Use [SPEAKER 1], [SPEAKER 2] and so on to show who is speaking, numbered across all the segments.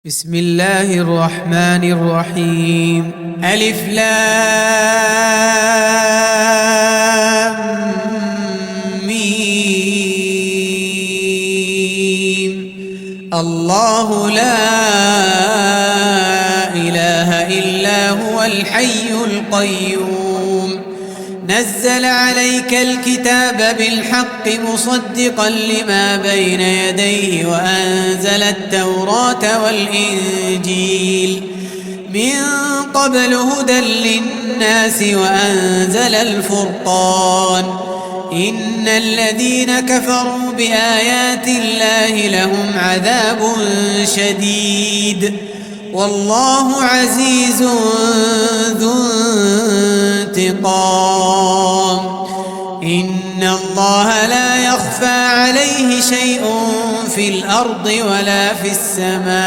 [SPEAKER 1] بسم الله الرحمن الرحيم. ألف لام ميم. الله لا إله إلا هو الحي القيوم. نزل عليك الكتاب بالحق مصدقا لما بين يديه وأنزل التوراة والإنجيل من قبل هدى للناس وأنزل الفرقان. إن الذين كفروا بآيات الله لهم عذاب شديد والله عزيز ذو انتقام. إن الله لا يخفى عليه شيء في الأرض ولا في السماء.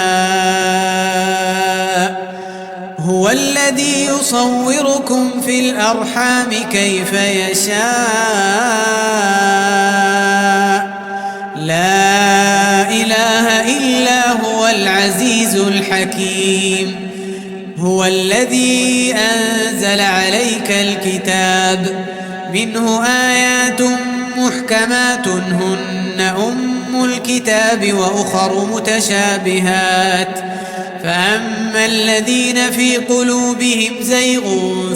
[SPEAKER 1] هو الذي يصوركم في الأرحام كيف يشاء. لا إله إلا هو العزيز الحكيم. هو الذي أنزل عليك الكتاب منه آيات محكمات هن أم الكتاب وأخر متشابهات. فأما الذين في قلوبهم زيغ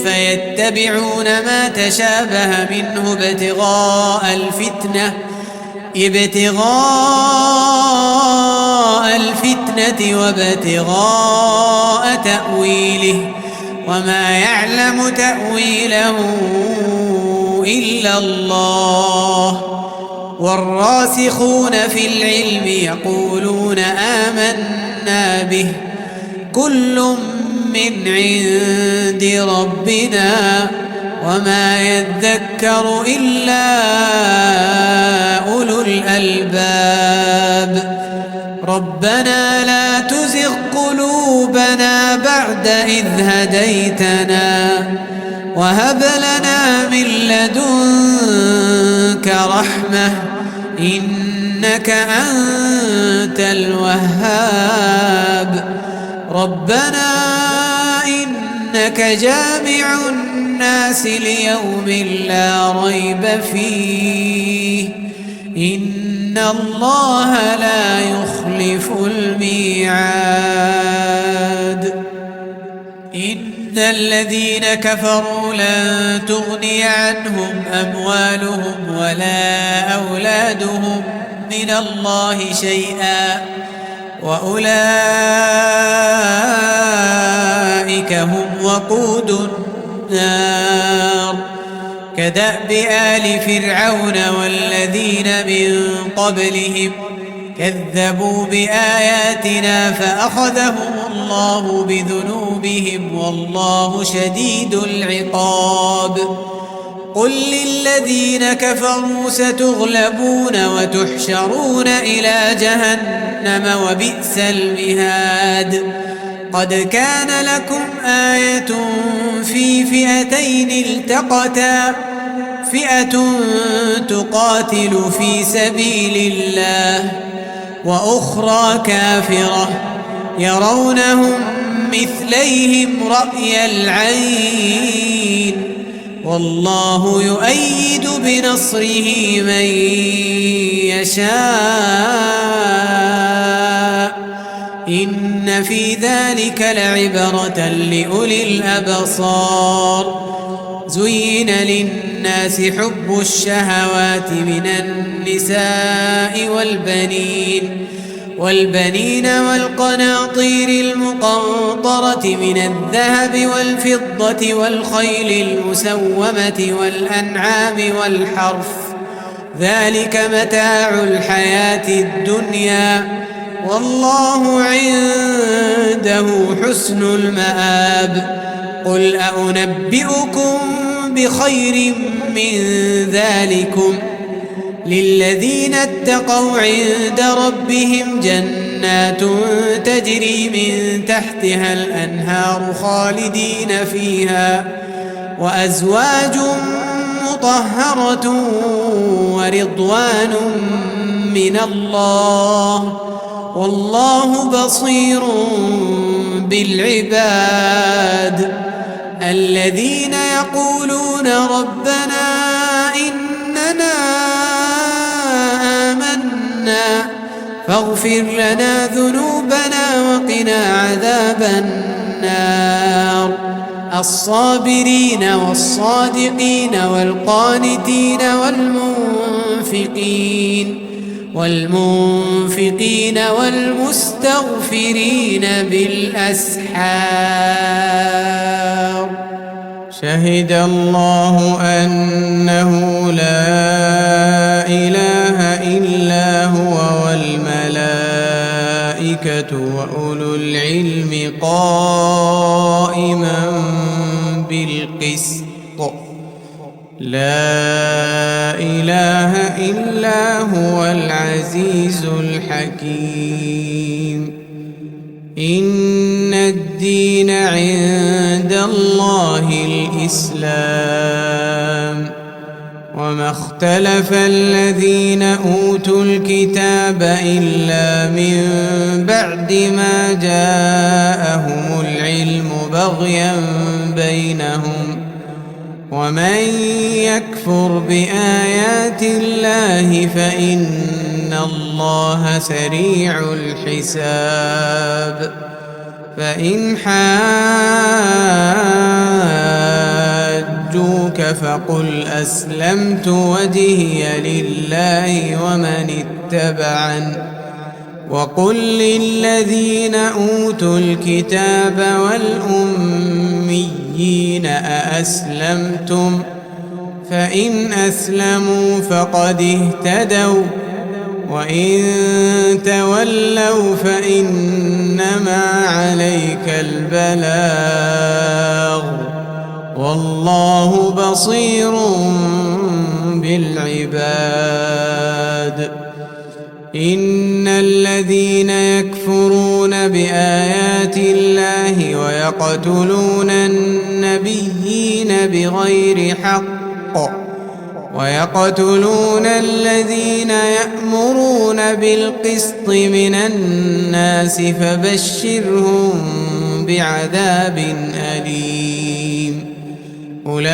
[SPEAKER 1] فيتبعون ما تشابه منه ابتغاء الفتنة وابتغاء تأويله وما يعلم تأويله إلا الله. والراسخون في العلم يقولون آمنا به كل من عند ربنا وما يذكر إلا أولو الألباب. ربنا لا تزغ قلوبنا بعد إذ هديتنا وهب لنا من لدنك رحمة إنك أنت الوهاب. ربنا إنك جامع الناس ليوم لا ريب فيه إن الله لا يخلف الميعاد. إن الذين كفروا لن تغني عنهم أموالهم ولا أولادهم من الله شيئا وأولئك هم وقود النار. كدأب آل فرعون والذين من قبلهم كذبوا بآياتنا فأخذهم الله بذنوبهم والله شديد العقاب. قل للذين كفروا ستغلبون وتحشرون إلى جهنم وبئس المهاد. قد كان لكم آية في فئتين التقتا فئة تقاتل في سبيل الله وأخرى كافرة يرونهم مثليهم رأي العين والله يؤيد بنصره من يشاء. إن في ذلك لعبرة لأولي الأبصار. زين للناس حب الشهوات من النساء والبنين والقناطير المقنطرة من الذهب والفضة والخيل المسومة والأنعام والحرث ذلك متاع الحياة الدنيا والله عنده حسن المآب. قل أنبئكم بخير من ذلكم للذين اتقوا عند ربهم جنات تجري من تحتها الأنهار خالدين فيها وأزواج مطهرة ورضوان من الله والله بصير بالعباد. الذين يقولون ربنا إننا آمنا فاغفر لنا ذنوبنا وقنا عذاب النار. الصابرين والصادقين والقانتين والمنفقين والمستغفرين بالأسحار.
[SPEAKER 2] شهد الله أنه لا إله إلا هو والملائكة وأولو العلم قائما بالقسط. لا إله إلا هو العزيز الحكيم. إن الدين عند الله الإسلام. وما اختلف الذين أوتوا الكتاب إلا من بعد ما جاءهم العلم بغيا بينهم. ومن يكفر بآيات الله فإن الله سريع الحساب. فإن حاجوك فقل أسلمت وجهي لله ومن اتبعني. وقل للذين أوتوا الكتاب والأميين أأسلمتم؟ فإن أسلموا فقد اهتدوا وإن تولوا فإنما عليك البلاغ والله بصير بالعباد. إن الذين يكفرون بآيات الله ويقتلون النبيين بغير حق ويقتلون الذين يأمرون بالقسط من الناس فبشرهم بعذاب أليم. أولئك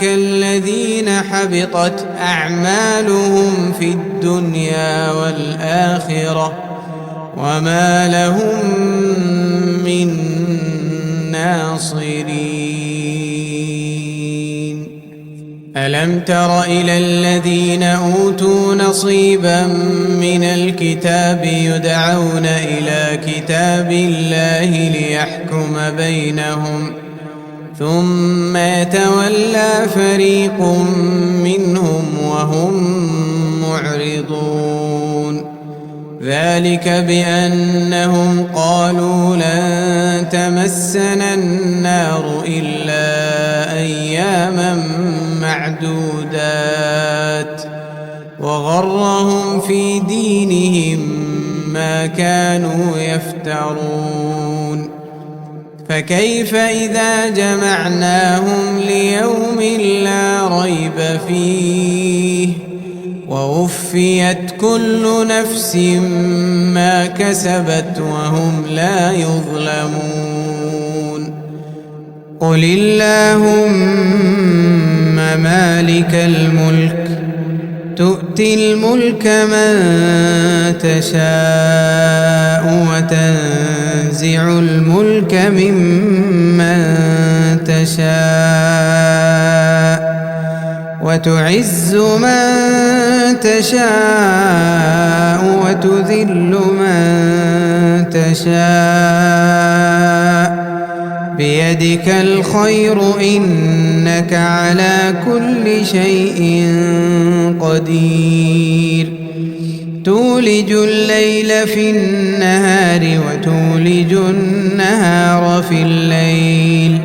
[SPEAKER 2] الذين حبطت أعمالهم في الدنيا والآخرة وما لهم من ناصرين. ألم تر إلى الذين أوتوا نصيبا من الكتاب يدعون إلى كتاب الله ليحكم بينهم ثم يتولى فريق منهم وهم معرضون. ذلك بأنهم قالوا لن تمسنا النار إلا أياما معدودات وغرهم في دينهم ما كانوا يفترون. فكيف إذا جمعناهم ليوم لا ريب فيه ووفيت كل نفس ما كسبت وهم لا يظلمون. قل اللهم مالك الملك تؤتي الملك من تشاء وتنزع الملك ممن تشاء وتعز من تشاء وتذل من تشاء بيدك الخير إنك على كل شيء قدير. تولج الليل في النهار وتولج النهار في الليل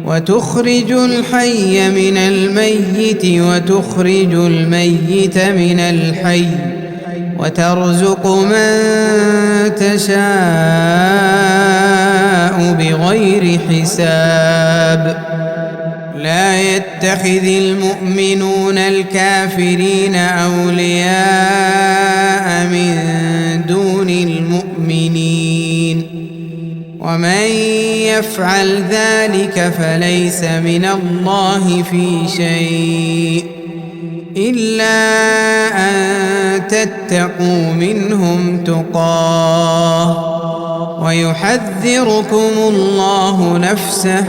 [SPEAKER 2] وتخرج الحي من الميت وتخرج الميت من الحي وترزق من تشاء بغير حساب. لا يتخذ المؤمنون الكافرين أولياء من ومن يفعل ذلك فليس من الله في شيء إلا أن تتقوا منهم تقاه ويحذركم الله نفسه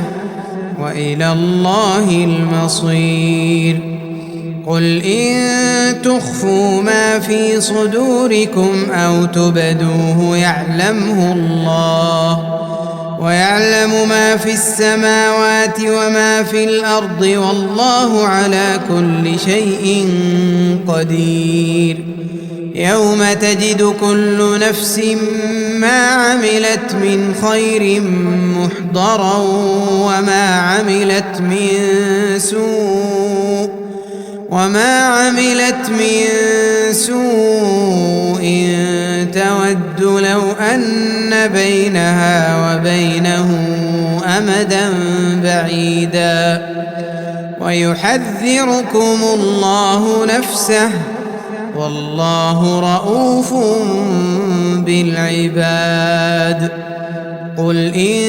[SPEAKER 2] وإلى الله المصير. قل إن تخفوا ما في صدوركم أو تبدوه يعلمه الله ويعلم ما في السماوات وما في الأرض والله على كل شيء قدير. يوم تجد كل نفس ما عملت من خير محضرا وما عملت من سوء تود لو أن بينها وبينه أمدا بعيدا ويحذركم الله نفسه والله رؤوف بالعباد. قل إن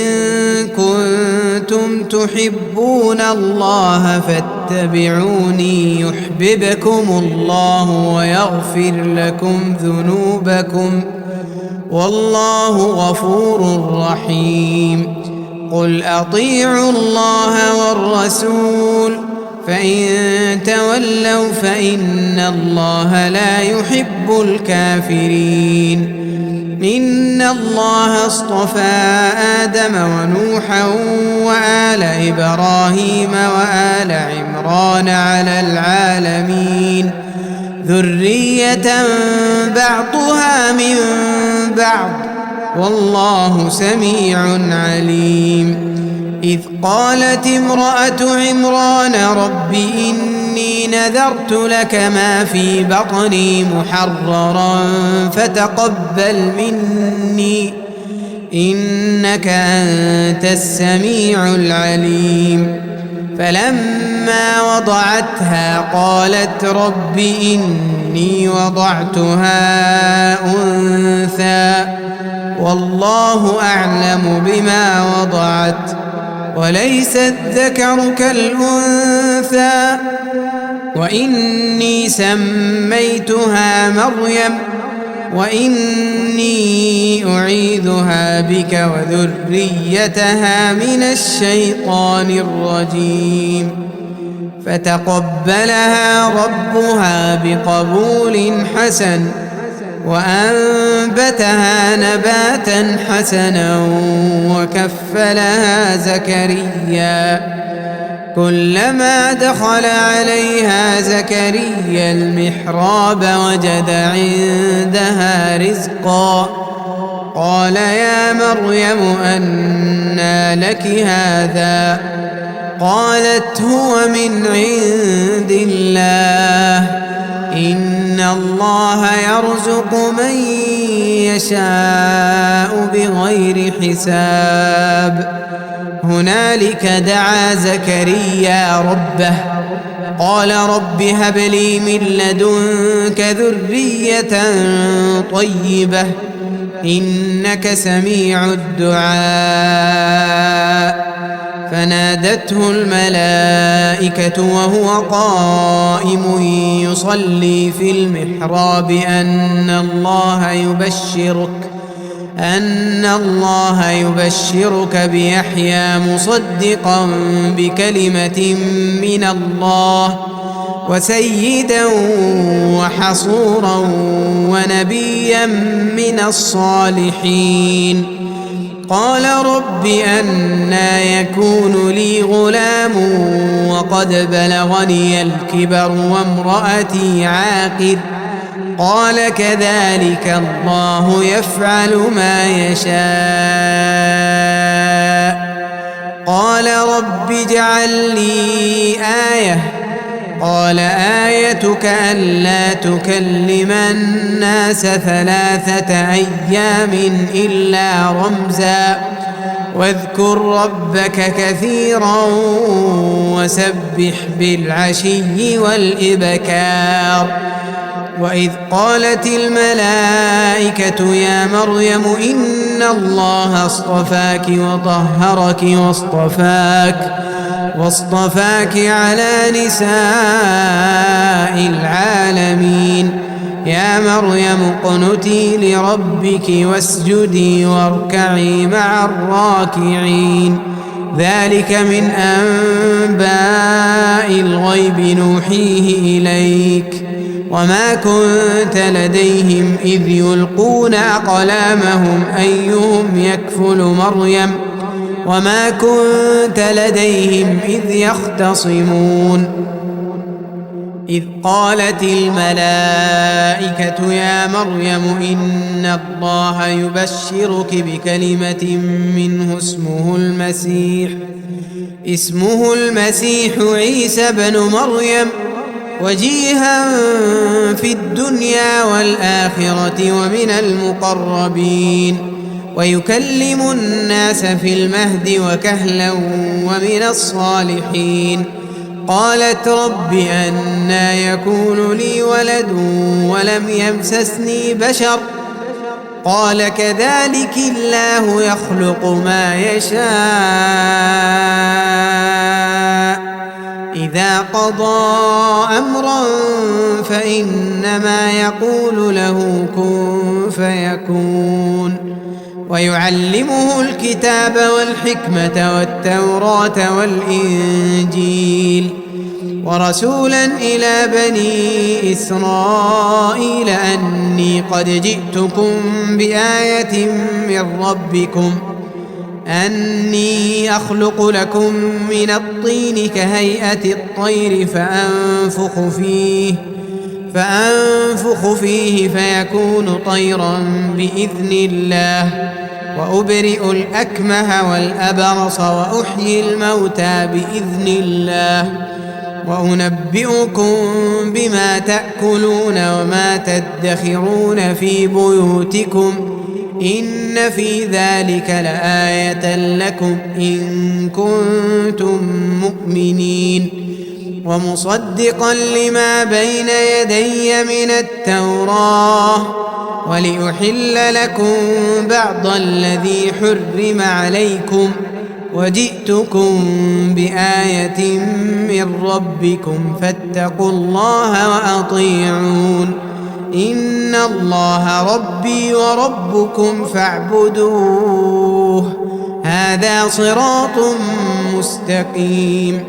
[SPEAKER 2] كنتم تحبون الله فاتبعوني يحببكم الله ويغفر لكم ذنوبكم والله غفور رحيم. قل أطيعوا الله والرسول فإن تولوا فإن الله لا يحب الكافرين. إن الله اصطفى آدم ونوحا وآل إبراهيم وآل عمران على العالمين ذرية بعضها من بعض والله سميع عليم. إذ قالت امرأة عمران رب إني نذرت لك ما في بطني محررا فتقبل مني إنك أنت السميع العليم. فلما وضعتها قالت رب إني وضعتها أنثى والله أعلم بما وضعت وليس الذكر كالأنثى وإني سميتها مريم وإني أعيذها بك وذريتها من الشيطان الرجيم. فتقبلها ربها بقبول حسن وأنبتها نباتا حسنا وكفلها زكريا. كلما دخل عليها زكريا المحراب وجد عندها رزقا قال يا مريم أنى لك هذا قالت هو من عند الله إن الله يرزق من يشاء بغير حساب. هنالك دعا زكريا ربه قال رب هب لي من لدنك ذرية طيبة إنك سميع الدعاء. فنادته الملائكة وهو قائم يصلي في المحراب أن الله يبشرك بيحيى مصدقا بكلمة من الله وسيدا وحصورا ونبيا من الصالحين. قال رب أنى يكون لي غلام وقد بلغني الكبر وامرأتي عاقر قال كذلك الله يفعل ما يشاء. قال رب اجعل لي آية قال آيتك ألا تكلم الناس 3 أيام إلا رمزا واذكر ربك كثيرا وسبح بالعشي والإبكار وإذ قالت الملائكة يا مريم إن الله اصطفاك وطهرك واصطفاك على نساء العالمين يا مريم اقنتي لربك واسجدي واركعي مع الراكعين ذلك من أنباء الغيب نوحيه إليك وما كنت لديهم إذ يلقون أقلامهم أيهم يكفل مريم وما كنت لديهم إذ يختصمون إذ قالت الملائكة يا مريم إن الله يبشرك بكلمة منه اسمه المسيح عيسى بن مريم وجيها في الدنيا والآخرة ومن المقربين ويكلم الناس في المهد وكهلا ومن الصالحين قالت رب أنى يكون لي ولد ولم يمسسني بشر قال كذلك الله يخلق ما يشاء إذا قضى أمرا فإنما يقول له كن فيكون ويعلمه الكتاب والحكمة والتوراة والإنجيل ورسولا إلى بني إسرائيل أني قد جئتكم بآية من ربكم أني أخلق لكم من الطين كهيئة الطير فأنفخ فيه فيكون طيرا بإذن الله وأبرئ الأكمه والأبرص وأحيي الموتى بإذن الله وأنبئكم بما تأكلون وما تدخرون في بيوتكم إن في ذلك لآية لكم إن كنتم مؤمنين ومصدقا لما بين يدي من التوراة ولأحل لكم بعض الذي حرم عليكم وجئتكم بآية من ربكم فاتقوا الله وأطيعون إن الله ربي وربكم فاعبدوه هذا صراط مستقيم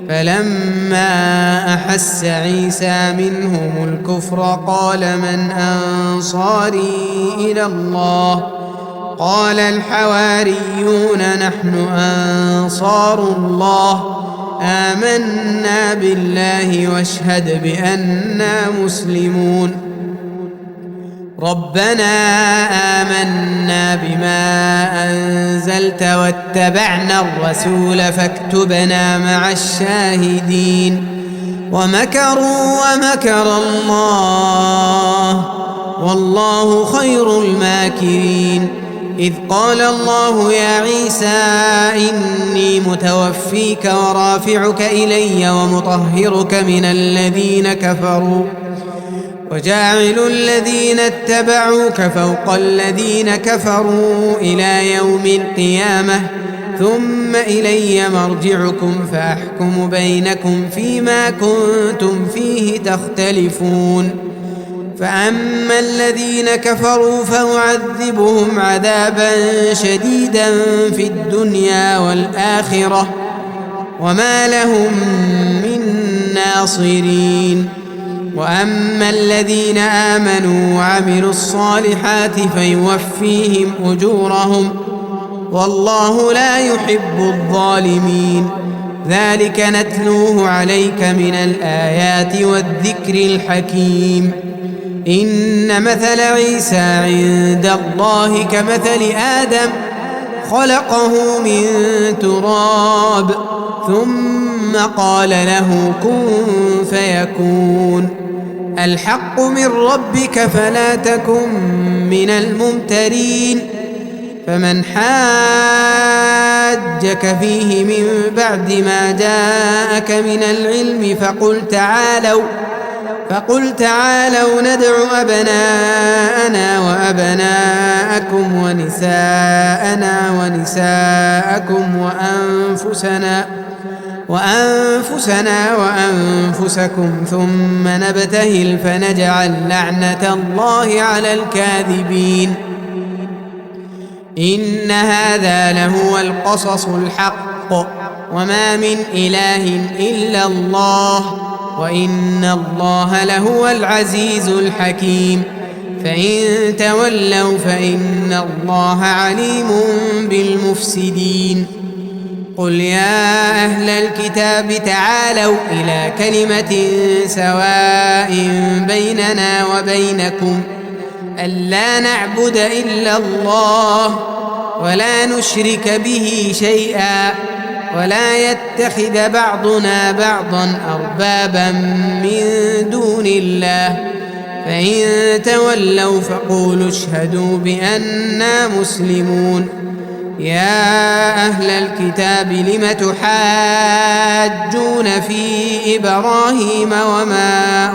[SPEAKER 2] فلما أحس عيسى منهم الكفر قال من أنصاري إلى الله قال الحواريون نحن أنصار الله آمنا بالله واشهد بأننا مسلمون ربنا آمنا بما أنزلت واتبعنا الرسول فاكتبنا مع الشاهدين ومكروا ومكر الله والله خير الماكرين إذ قال الله يا عيسى إني متوفيك ورافعك إلي ومطهرك من الذين كفروا وجاعل الذين اتبعوك فوق الذين كفروا إلى يوم القيامة ثم إلي مرجعكم فأحكم بينكم فيما كنتم فيه تختلفون فأما الذين كفروا فأعذبهم عذابا شديدا في الدنيا والآخرة وما لهم من ناصرين وأما الذين آمنوا وعملوا الصالحات فيوفيهم أجورهم والله لا يحب الظالمين ذلك نتلوه عليك من الآيات والذكر الحكيم إن مثل عيسى عند الله كمثل آدم خلقه من تراب ثم قال له كن فيكون الحق من ربك فلا تكن من الممترين فمن حاجك فيه من بعد ما جاءك من العلم فقل تعالوا ندع أبناءنا وأبناءكم ونساءنا ونساءكم وأنفسنا وأنفسكم ثم نبتهل فنجعل لعنة الله على الكاذبين. إن هذا لهو القصص الحق وما من إله إلا الله وإن الله لهو العزيز الحكيم. فإن تولوا فإن الله عليم بالمفسدين. قل يا أهل الكتاب تعالوا إلى كلمة سواء بيننا وبينكم ألا نعبد إلا الله ولا نشرك به شيئا ولا يتخذ بعضنا بعضا أربابا من دون الله فإن تولوا فقولوا اشهدوا بأننا مسلمون. يا أهل الكتاب لم تحاجون في إبراهيم وما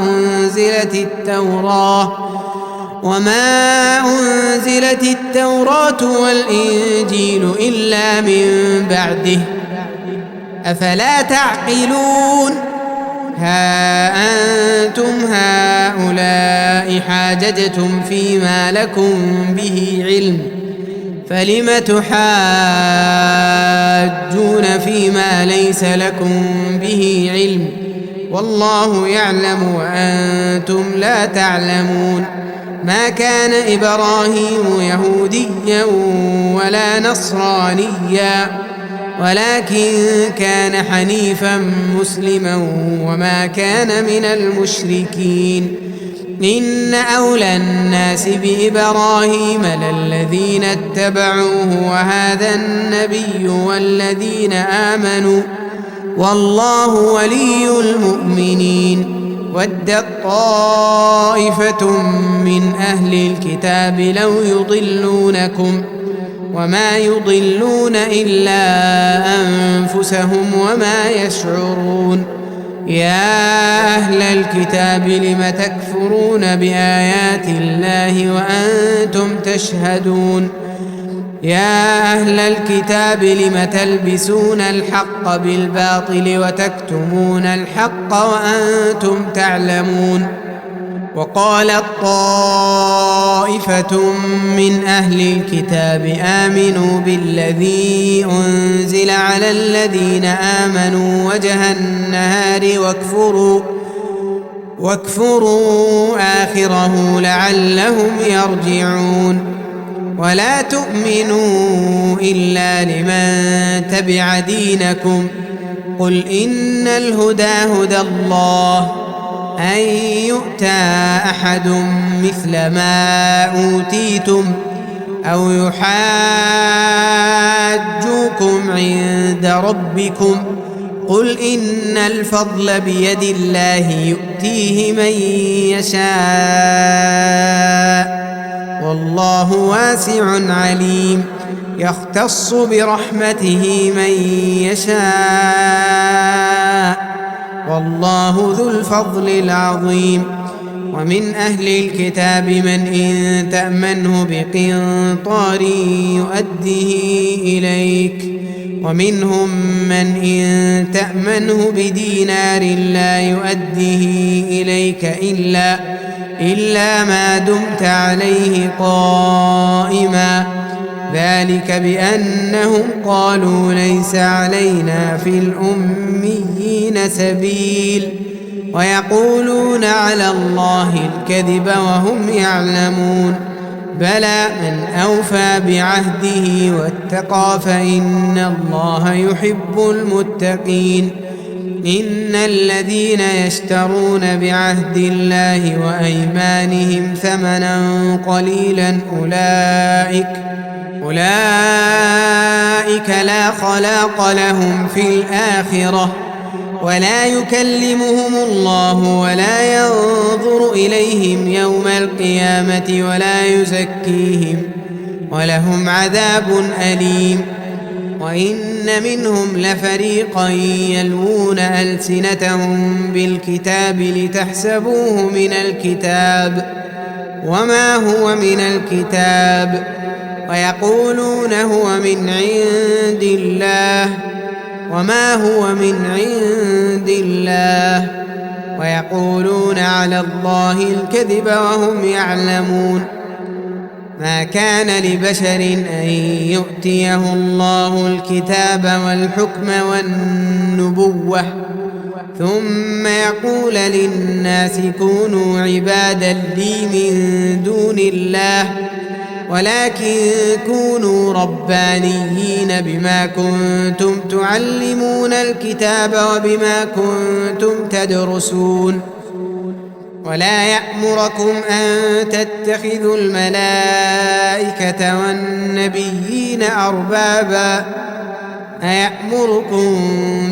[SPEAKER 2] أنزلت التوراة والإنجيل إلا من بعده أفلا تعقلون. ها أنتم هؤلاء حاججتم فيما لكم به علم فلم تحاجون فيما ليس لكم به علم والله يعلم وأنتم لا تعلمون. ما كان إبراهيم يهوديا ولا نصرانيا ولكن كان حنيفا مسلما وما كان من المشركين. إن أولى الناس بإبراهيم للذين اتبعوه وهذا النبي والذين آمنوا والله ولي المؤمنين. ودت طائفة من أهل الكتاب لو يضلونكم وما يضلون إلا أنفسهم وما يشعرون. يا أهل الكتاب لم تكفرون بآيات الله وأنتم تشهدون. يا أهل الكتاب لم تلبسون الحق بالباطل وتكتمون الحق وأنتم تعلمون. وقالت طائفة من أهل الكتاب آمنوا بالذي أنزل على الذين آمنوا وجه النهار واكفروا آخره لعلهم يرجعون. ولا تؤمنوا إلا لمن تبع دينكم قل إن الهدى هدى الله أن يؤتى أحد مثل ما أوتيتم أو يحاجوكم عند ربكم قل إن الفضل بيد الله يؤتيه من يشاء والله واسع عليم. يختص برحمته من يشاء والله ذو الفضل العظيم. ومن أهل الكتاب من إن تأمنه بقنطار يؤديه إليك ومنهم من إن تأمنه بدينار لا يؤديه إليك إلا ما دمت عليه قائما ذلك بأنهم قالوا ليس علينا في الأميين سبيل ويقولون على الله الكذب وهم يعلمون. بلى من أوفى بعهده واتقى فإن الله يحب المتقين. إن الذين يشترون بعهد الله وأيمانهم ثمنا قليلا أولئك لا خلاق لهم في الآخرة ولا يكلمهم الله ولا ينظر إليهم يوم القيامة ولا يزكيهم ولهم عذاب أليم. وإن منهم لفريقا يلوون ألسنتهم بالكتاب لتحسبوه من الكتاب وما هو من الكتاب ويقولون هو من عند الله وما هو من عند الله ويقولون على الله الكذب وهم يعلمون. ما كان لبشر أن يؤتيه الله الكتاب والحكم والنبوة ثم يقول للناس كونوا عبادا لي من دون الله ولكن كونوا ربانيين بما كنتم تعلمون الكتاب وبما كنتم تدرسون. ولا يأمركم أن تتخذوا الملائكة والنبيين أربابا أيأمركم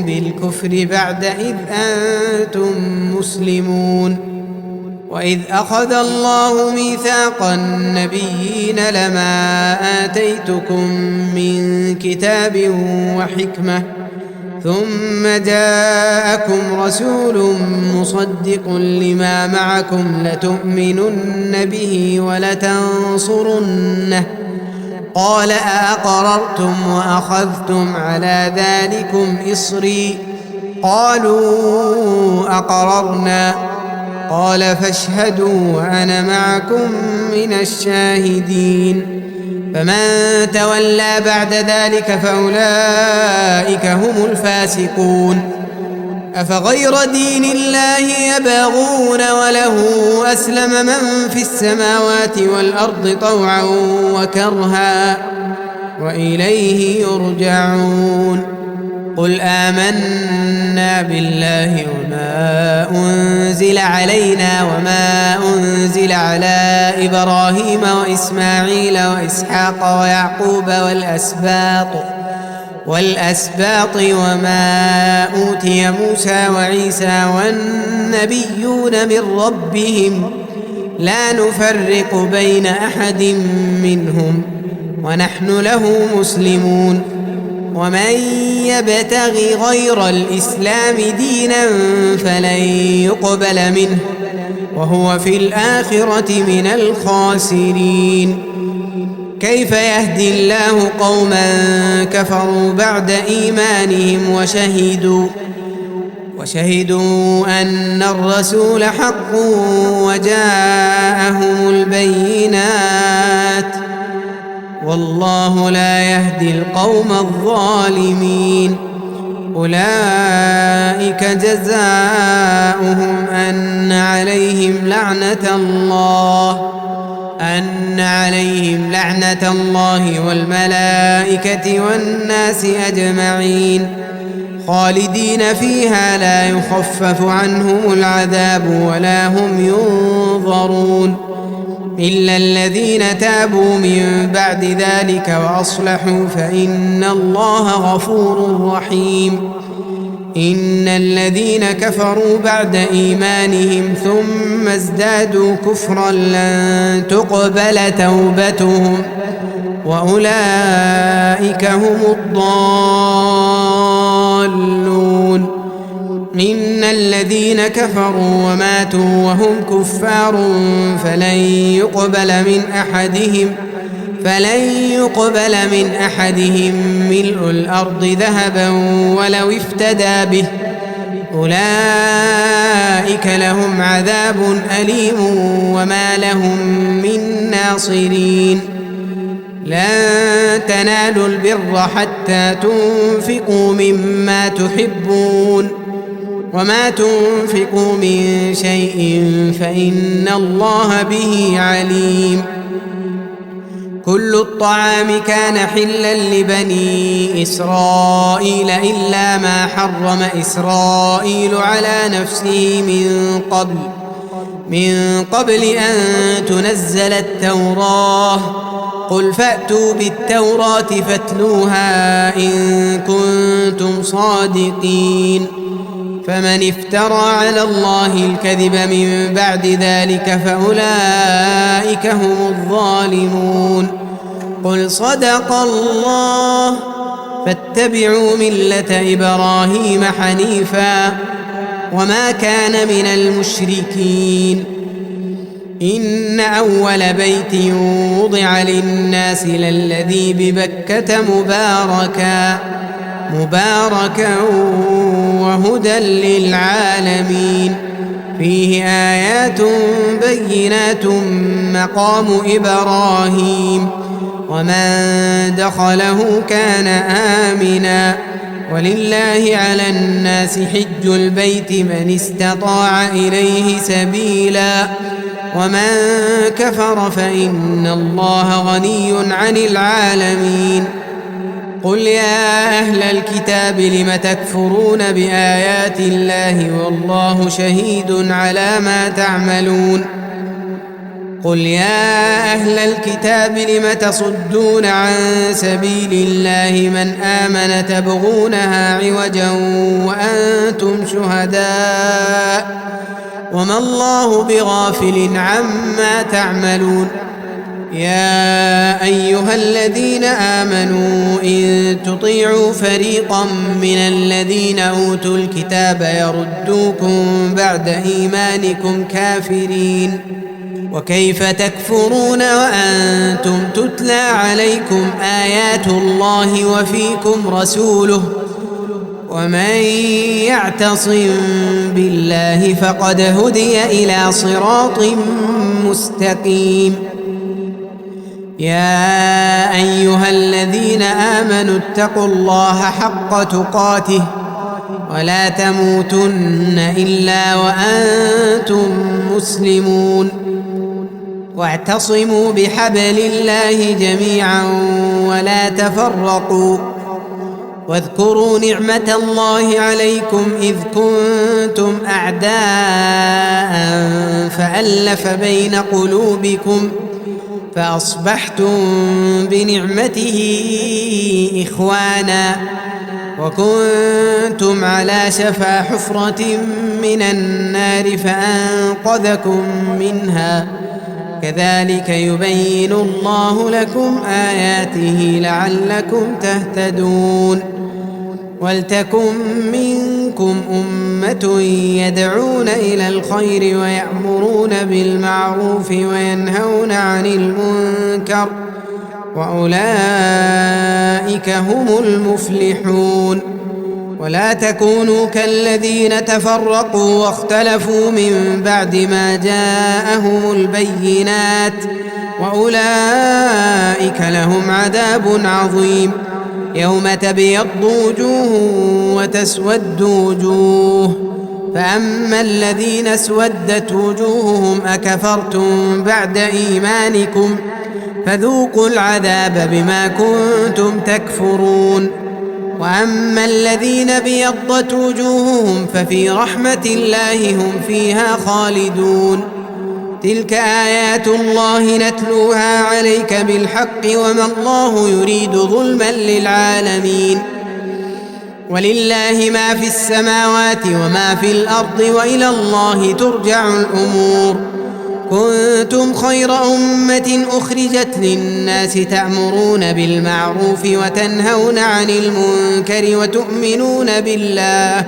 [SPEAKER 2] بالكفر بعد إذ أنتم مسلمون. وإذ أخذ الله ميثاق النبيين لما آتيتكم من كتاب وحكمة ثم جاءكم رسول مصدق لما معكم لتؤمنن به ولتنصرنه قال أأقررتم وأخذتم على ذلكم إصري قالوا أقررنا قال فاشهدوا وأنا معكم من الشاهدين. فمن تولى بعد ذلك فأولئك هم الفاسقون. أفغير دين الله يبغون وله أسلم من في السماوات والأرض طوعا وكرها وإليه يرجعون. قل آمنا بالله وما أنزل علينا وما أنزل على إبراهيم وإسماعيل وإسحاق ويعقوب والأسباط وما أوتي موسى وعيسى والنبيون من ربهم لا نفرق بين أحد منهم ونحن له مسلمون. ومن يبتغ غير الإسلام دينا فلن يقبل منه وهو في الآخرة من الخاسرين. كيف يهدي الله قوما كفروا بعد إيمانهم وشهدوا أن الرسول حق وجاءهم البينات والله لا يهدي القوم الظالمين. أولئك جزاؤهم أن عليهم لعنة الله والملائكة والناس أجمعين خالدين فيها لا يخفف عنهم العذاب ولا هم ينظرون إلا الذين تابوا من بعد ذلك وأصلحوا فإن الله غفور رحيم. إن الذين كفروا بعد إيمانهم ثم ازدادوا كفرا لن تقبل توبتهم وأولئك هم الضالون. إن الذين كفروا وماتوا وهم كفار فلن يقبل من أحدهم ملء الأرض ذهبا ولو افتدى به أولئك لهم عذاب أليم وما لهم من ناصرين. لن تنالوا البر حتى تنفقوا مما تحبون وما تنفقوا من شيء فإن الله به عليم. كل الطعام كان حلا لبني إسرائيل إلا ما حرم إسرائيل على نفسه من قبل أن تنزل التوراة قل فأتوا بالتوراة فاتلوها إن كنتم صادقين. فمن افترى على الله الكذب من بعد ذلك فأولئك هم الظالمون. قل صدق الله فاتبعوا ملة إبراهيم حنيفا وما كان من المشركين. إن أول بيت وضع للناس للذي ببكة مباركا وهدى للعالمين فيه آيات بينات مقام إبراهيم ومن دخله كان آمنا ولله على الناس حج البيت من استطاع إليه سبيلا ومن كفر فإن الله غني عن العالمين. قل يا أهل الكتاب لم تكفرون بآيات الله والله شهيد على ما تعملون. قل يا أهل الكتاب لم تصدون عن سبيل الله من آمن تبغونها عوجا وأنتم شهداء وما الله بغافل عما تعملون. يا أيها الذين آمنوا إن تطيعوا فريقا من الذين أوتوا الكتاب يردوكم بعد إيمانكم كافرين وكيف تكفرون وأنتم تتلى عليكم آيات الله وفيكم رسوله ومن يعتصم بالله فقد هدي إلى صراط مستقيم. يا أيها الذين آمنوا اتقوا الله حق تقاته ولا تموتن إلا وأنتم مسلمون واعتصموا بحبل الله جميعا ولا تفرقوا واذكروا نعمة الله عليكم إذ كنتم أعداء فألف بين قلوبكم فأصبحتم بنعمته إخوانا وكنتم على شفا حفرة من النار فأنقذكم منها كذلك يبين الله لكم آياته لعلكم تهتدون. ولتكن منكم أمة يدعون إلى الخير ويأمرون بالمعروف وينهون عن المنكر وأولئك هم المفلحون. ولا تكونوا كالذين تفرقوا واختلفوا من بعد ما جاءهم البينات وأولئك لهم عذاب عظيم. يوم تبيض وجوه وتسود وجوه فأما الذين اسودت وجوههم أكفرتم بعد إيمانكم فذوقوا العذاب بما كنتم تكفرون. وأما الذين بيضت وجوههم ففي رحمة الله هم فيها خالدون. تلك آيات الله نتلوها عليك بالحق وما الله يريد ظلما للعالمين. ولله ما في السماوات وما في الأرض وإلى الله ترجع الأمور. كنتم خير أمة أخرجت للناس تأمرون بالمعروف وتنهون عن المنكر وتؤمنون بالله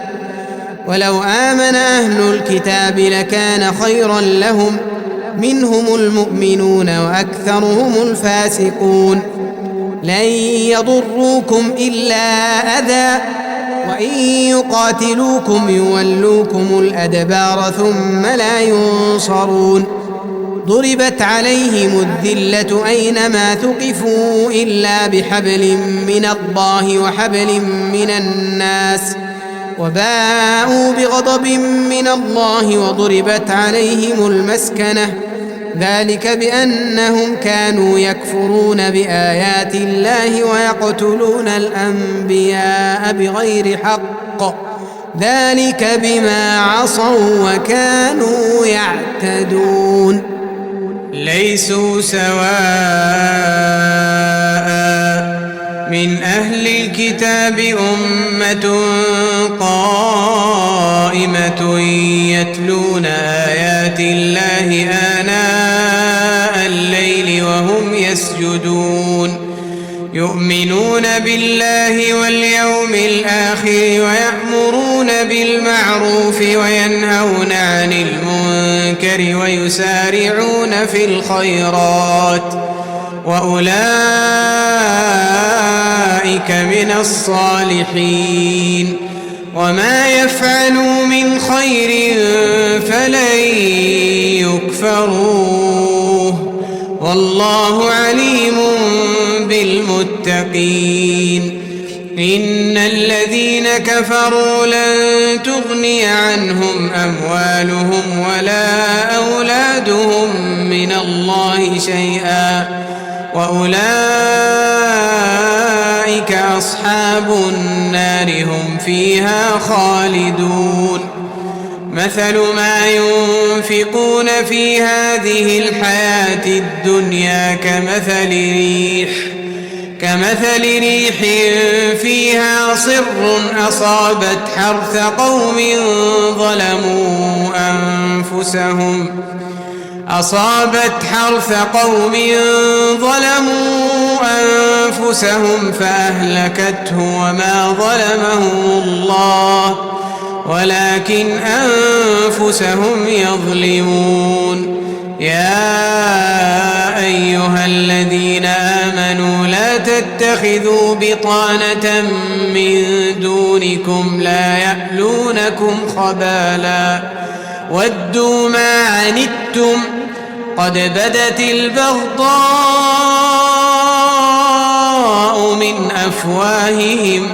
[SPEAKER 2] ولو آمن أهل الكتاب لكان خيرا لهم منهم المؤمنون وأكثرهم الفاسقون. لن يضروكم إلا أذى وإن يقاتلوكم يولوكم الأدبار ثم لا ينصرون. ضربت عليهم الذلة أينما ثقفوا إلا بحبل من الله وحبل من الناس وباءوا بغضب من الله وضربت عليهم المسكنة ذلك بأنهم كانوا يكفرون بآيات الله ويقتلون الأنبياء بغير حق ذلك بما عصوا وكانوا يعتدون. ليسوا سواء من أهل الكتاب أمة قائمة يتلون آيات الله آناء الليل وهم يسجدون يؤمنون بالله واليوم الآخر ويأمرون بالمعروف وينهون عن المنكر ويسارعون في الخيرات وأولئك من الصالحين وما يفعلوا من خير فلن يكفروه والله عليم بالمتقين إن الذين كفروا لن تغني عنهم أموالهم ولا أولادهم من الله شيئا وأولئك أصحاب النار هم فيها خالدون مثل ما ينفقون في هذه الحياة الدنيا كمثل ريح فيها صر أصابت حرث قوم ظلموا أنفسهم فأهلكته وما ظلمهم الله ولكن أنفسهم يظلمون يا أيها الذين آمنوا لا تتخذوا بطانة من دونكم لا يألونكم خبالا ودوا ما عنتم قد بدت البغضاء من أفواههم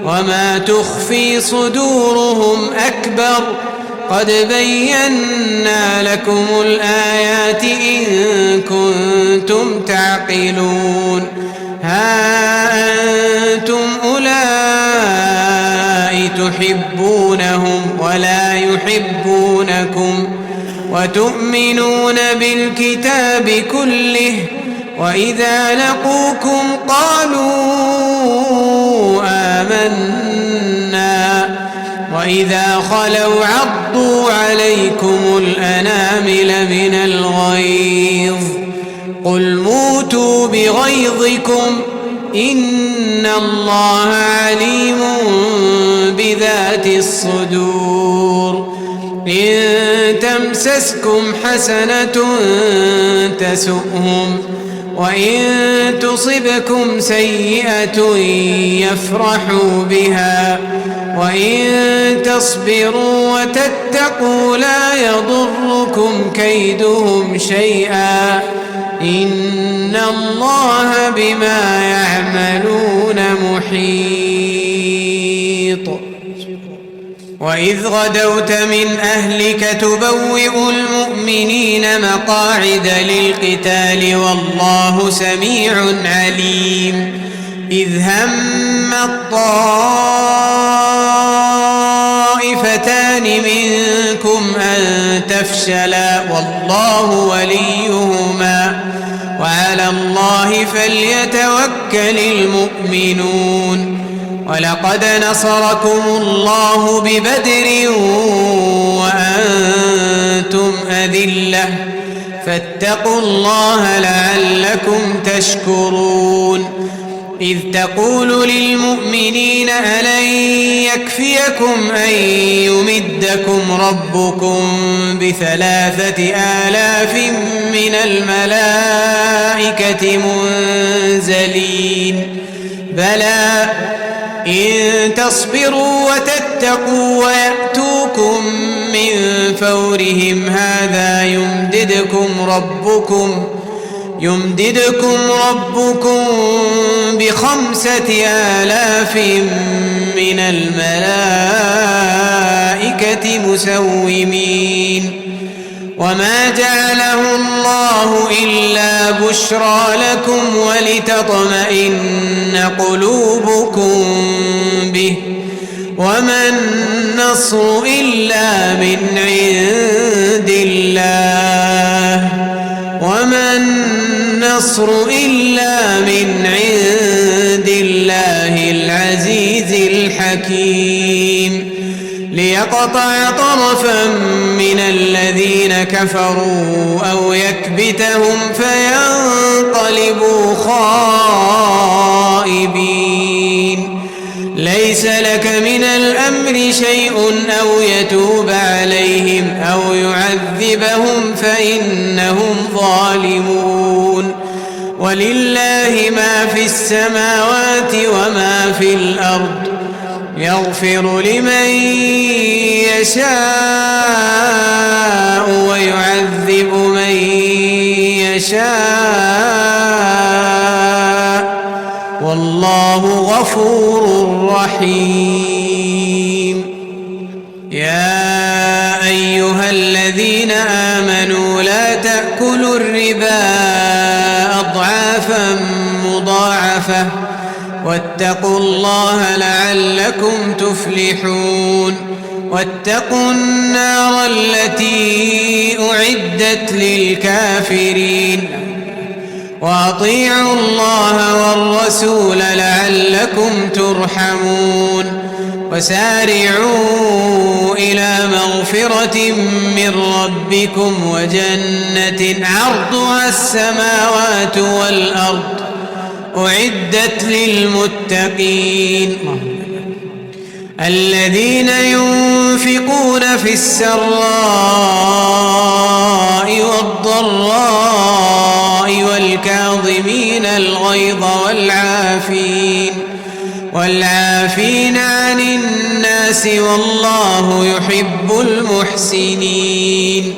[SPEAKER 2] وما تخفي صدورهم أكبر قد بينا لكم الآيات إن كنتم تعقلون ها أنتم أولئك تحبونهم ولا يحبونكم وتؤمنون بالكتاب كله وإذا لقوكم قالوا آمنا وإذا خلوا عضوا عليكم الأنامل من الغيظ قل موتوا بغيظكم إن الله عليم بذات الصدور إن تمسسكم حسنة تسؤهم وإن تصبكم سيئة يفرحوا بها وإن تصبروا وتتقوا لا يضركم كيدهم شيئا إن الله بما يعملون محيط وإذ غدوت من أهلك تبوئ المؤمنين مقاعد للقتال والله سميع عليم إذ هم الطائفتان منكم أن تفشلا والله وليهما وعلى الله فليتوكل المؤمنون ولقد نصركم الله ببدر وأنتم أذلة فاتقوا الله لعلكم تشكرون إذ تقول للمؤمنين ألن يكفيكم أن يمدكم ربكم ب3,000 من الملائكة منزلين بلى إن تصبروا وتتقوا ويأتوكم من فورهم هذا يمددكم ربكم ب5,000 من الملائكة مسومين وما جعله الله إلا بشرى لكم ولتطمئن قلوبكم به وما النصر إلا من عند الله العزيز الحكيم ليقطع طرفا من الذين كفروا أو يكبتهم فينقلبوا خائبين. ليس لك من الأمر شيء أو يتوب عليهم أو يعذبهم فإنهم ظالمون. ولله ما في السماوات وما في الأرض، يغفر لمن يشاء ويعذب من يشاء، والله غفور رحيم. يا أيها الذين آمنوا لا تأكلوا الربا أضعافا مضاعفة واتقوا الله لعلكم تفلحون. واتقوا النار التي أعدت للكافرين. وأطيعوا الله والرسول لعلكم ترحمون. وسارعوا إلى مغفرة من ربكم وجنة عرضها السماوات والأرض أعدت للمتقين الذين ينفقون في السراء والضراء والكاظمين الغيظ والعافين عن الناس والله يحب المحسنين.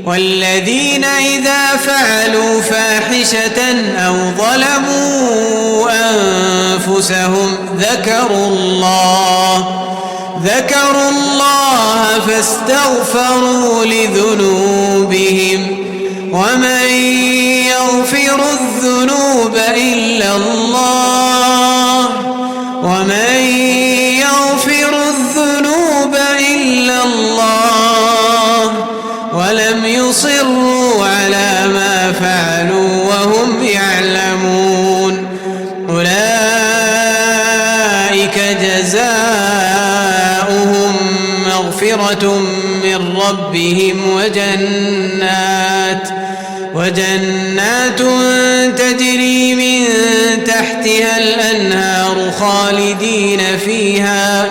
[SPEAKER 2] والذين إذا فعلوا فاحشة أو ظلموا أنفسهم ذكروا الله فاستغفروا لذنوبهم ومن يغفر الذنوب إلا الله ولم يصروا على ما فعلوا وهم يعلمون. أولئك جزاؤهم مغفرة من ربهم وجنات تجري من تحتها الأنهار خالدين فيها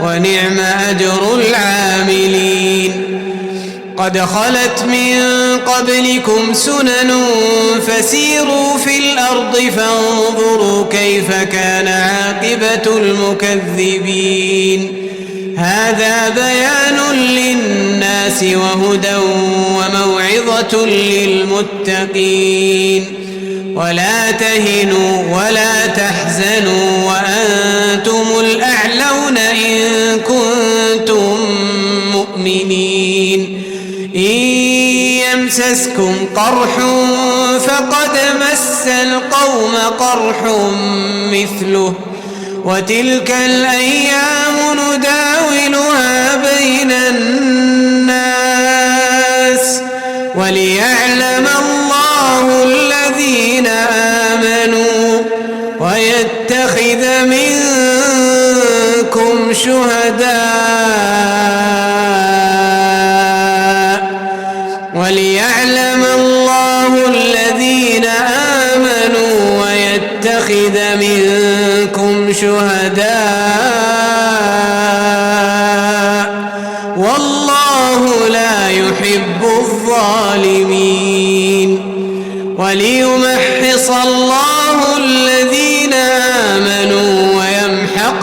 [SPEAKER 2] ونعم أجر العاملين. قد خلت من قبلكم سنن فسيروا في الأرض فانظروا كيف كان عاقبة المكذبين. هذا بيان للناس وهدى وموعظة للمتقين. ولا تهنوا ولا تحزنوا وأنتم الأعلون إن كنتم مؤمنين. إن يمسسكم قرح فقد مس القوم قرح مثله وتلك الأيام نداولها بين الناس وليعلم الله الذين آمنوا ويتخذ منكم شهداء وليعلم الله الذين آمنوا ويتخذ منكم شهداء والله لا يحب الظالمين. وليمحص الله الذين آمنوا ويمحق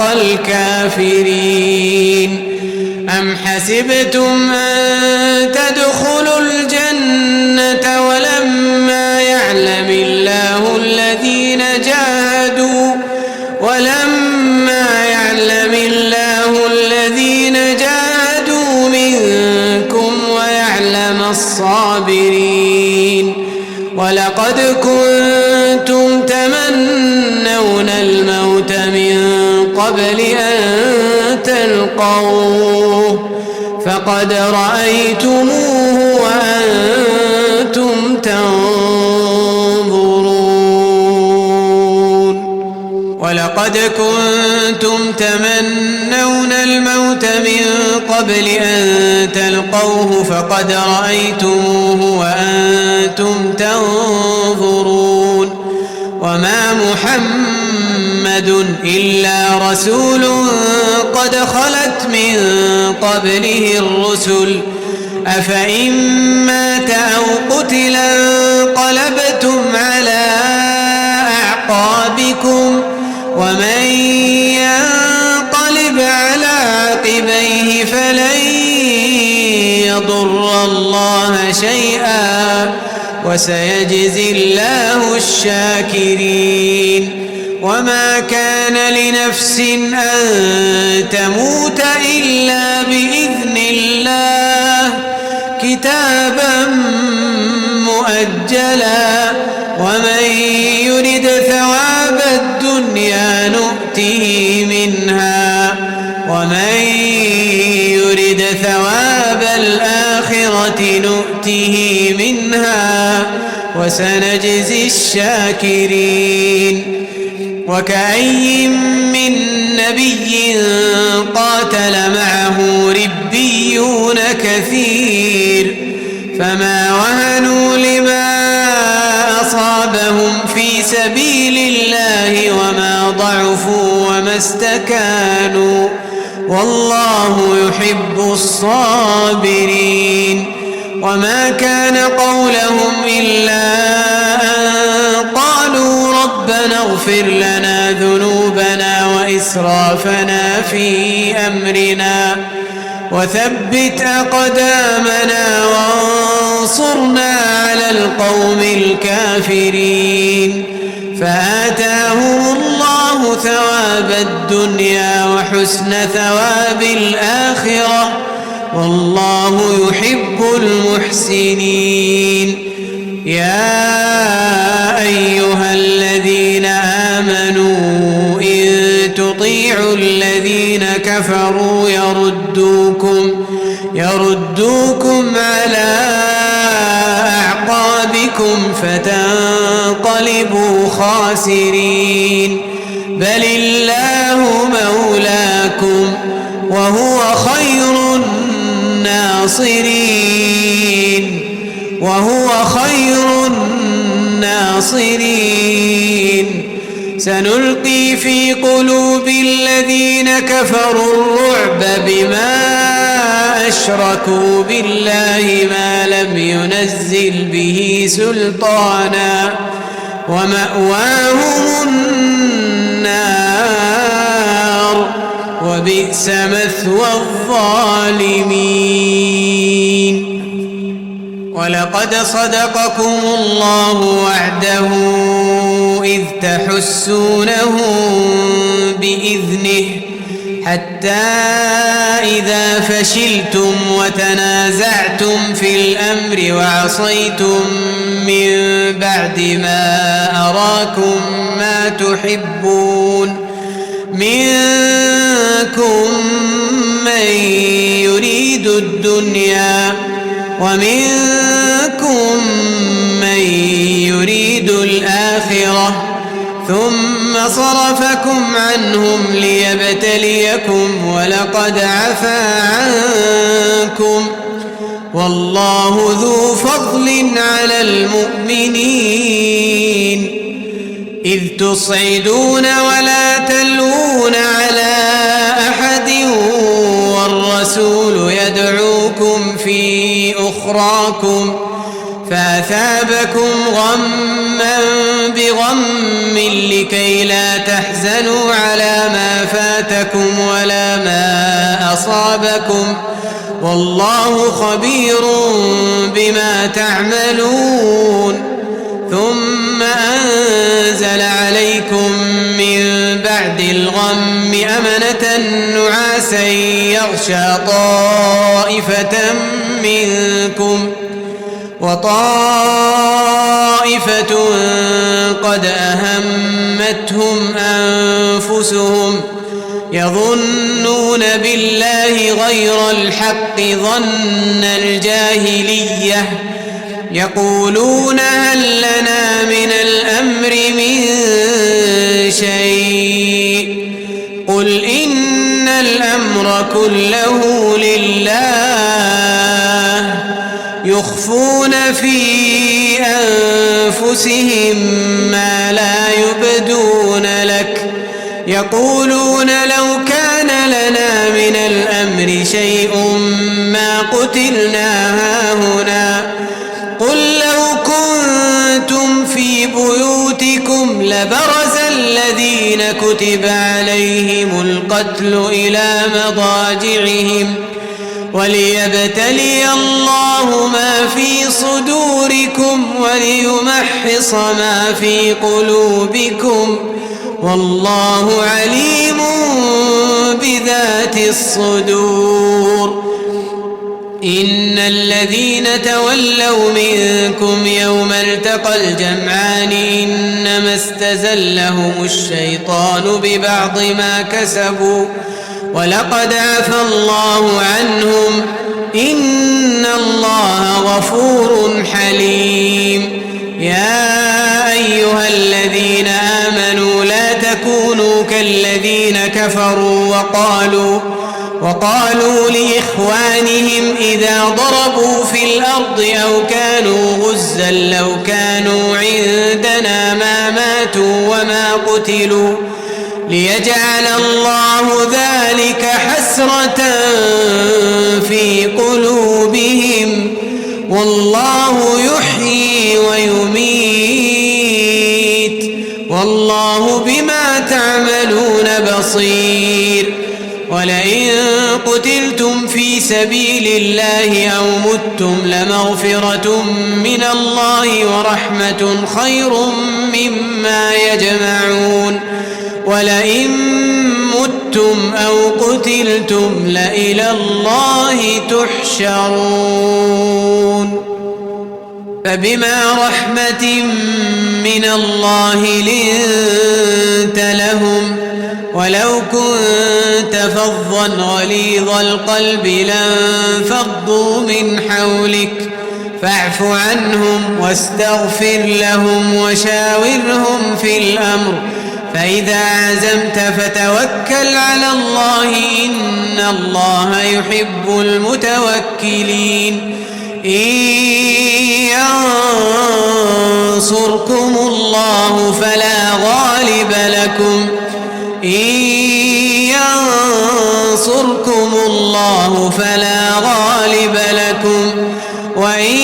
[SPEAKER 2] الكافرين. أم حسبتم أن تدخلوا الجنة ولما يعلم الله الذين جاهدوا منكم ويعلم الصابرين. ولقد كنتم تمنون الموت من قبل أن تلقوه فقد رأيتموه وأنتم تنظرون. ولقد كنتم تمنون الموت من قبل أن تلقوه فقد رأيتموه وأنتم تنظرون وما محمد إلا رسول قد خلت من قبله الرسل أفإن مات أو قتل انقلبتم على أعقابكم ومن ينقلب على عقبيه فلن يضر الله شيئا وسيجزي الله الشاكرين وما كان لنفس أن تموت إلا بإذن الله كتابا مؤجلا ومن يرد ثواب الدنيا نؤته منها ومن يرد ثواب الآخرة نؤته منها وسنجزي الشاكرين وكأي من نبي قاتل معه ربيون كثير فما وهنوا لما أصابهم في سبيل الله وما ضعفوا وما استكانوا والله يحب الصابرين وما كان قولهم إلا أن قالوا ربنا اغفر لنا ذنوبنا وإسرافنا في أمرنا وثبت أقدامنا وانصرنا على القوم الكافرين فآتاهم الله ثواب الدنيا وحسن ثواب الآخرة والله يحب المحسنين يا أيها الذين آمنوا إن تطيعوا الذين كفروا يردوكم على أعقابكم فتنقلبوا خاسرين بل الله مولاكم وهو خير الناصرين سنلقي في قلوب الذين كفروا الرعب بما أشركوا بالله ما لم ينزل به سلطانا ومأواهم النار وبئس مثوى الظالمين ولقد صدقكم الله وعده إذ تحسونهم بإذنه حتى إذا فشلتم وتنازعتم في الأمر وعصيتم من بعد ما أراكم ما تحبون منكم من يريد الدنيا ومنكم من يريد الآخرة ثم صرفكم عنهم ليبتليكم ولقد عفا عنكم والله ذو فضل على المؤمنين إذ تصعدون ولا تلوون على أحد والرسول يدعوكم في أخراكم فأثابكم غما بغم لكي لا تحزنوا على ما فاتكم ولا ما أصابكم والله خبير بما تعملون ثم أنزل عليكم من بعد الغم أمنة نعاسا يغشى طائفة منكم وطائفة قد أهمتهم أنفسهم يظنون بالله غير الحق ظن الجاهلية يقولون هل لنا من الأمر من شيء قل إن الأمر كله لله يخفون في أنفسهم ما لا يبدون لك يقولون لو كان لنا من الأمر شيء ما قتلنا هاهنا قل لو كنتم في بيوتكم لبرز الذين كتب عليهم القتل إلى مضاجعهم وليبتلي الله ما في صدوركم وليمحص ما في قلوبكم والله عليم بذات الصدور إن الذين تولوا منكم يوم التقى الجمعان إنما استزلهم الشيطان ببعض ما كسبوا ولقد عفى الله عنهم إن الله غفور حليم يا أيها الذين آمنوا لا تكونوا كالذين كفروا وقالوا لإخوانهم إذا ضربوا في الأرض أو كانوا غزا لو كانوا عندنا ما ماتوا وما قتلوا ليجعل الله ذلك حسرة في قلوبهم والله يحيي ويميت والله بما تعملون بصير ولئن قتلتم في سبيل الله أو متم لمغفرة من الله ورحمة خير مما يجمعون ولئن متم أو قتلتم لإلى الله تحشرون فبما رحمة من الله لنت لهم ولو كنت فظا غليظ القلب لانفضوا من حولك فاعف عنهم واستغفر لهم وشاورهم في الأمر فإذا عزمت فتوكل على الله إن الله يحب المتوكلين إن ينصركم الله فلا غالب لكم إن ينصركم الله فلا غالب لكم وإن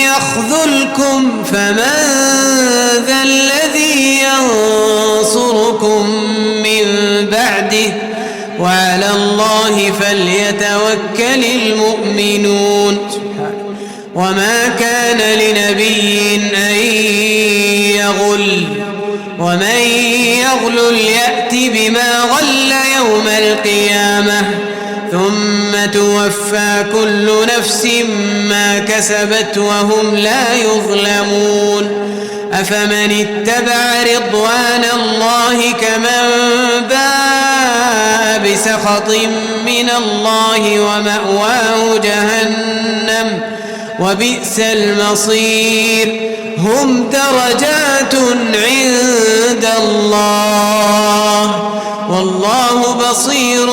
[SPEAKER 2] يخذلكم فمن ذا الذي ينصركم من بعده وعلى الله فليتوكل المؤمنون وما كان لنبي أن يغل ومن يغلل يأت بما غل يوم القيامة ثم توفى كل نفس ما كسبت وهم لا يظلمون أفمن اتبع رضوان الله كمن باء بسخط من الله ومأواه جهنم وبئس المصير هم درجات عند الله والله بصير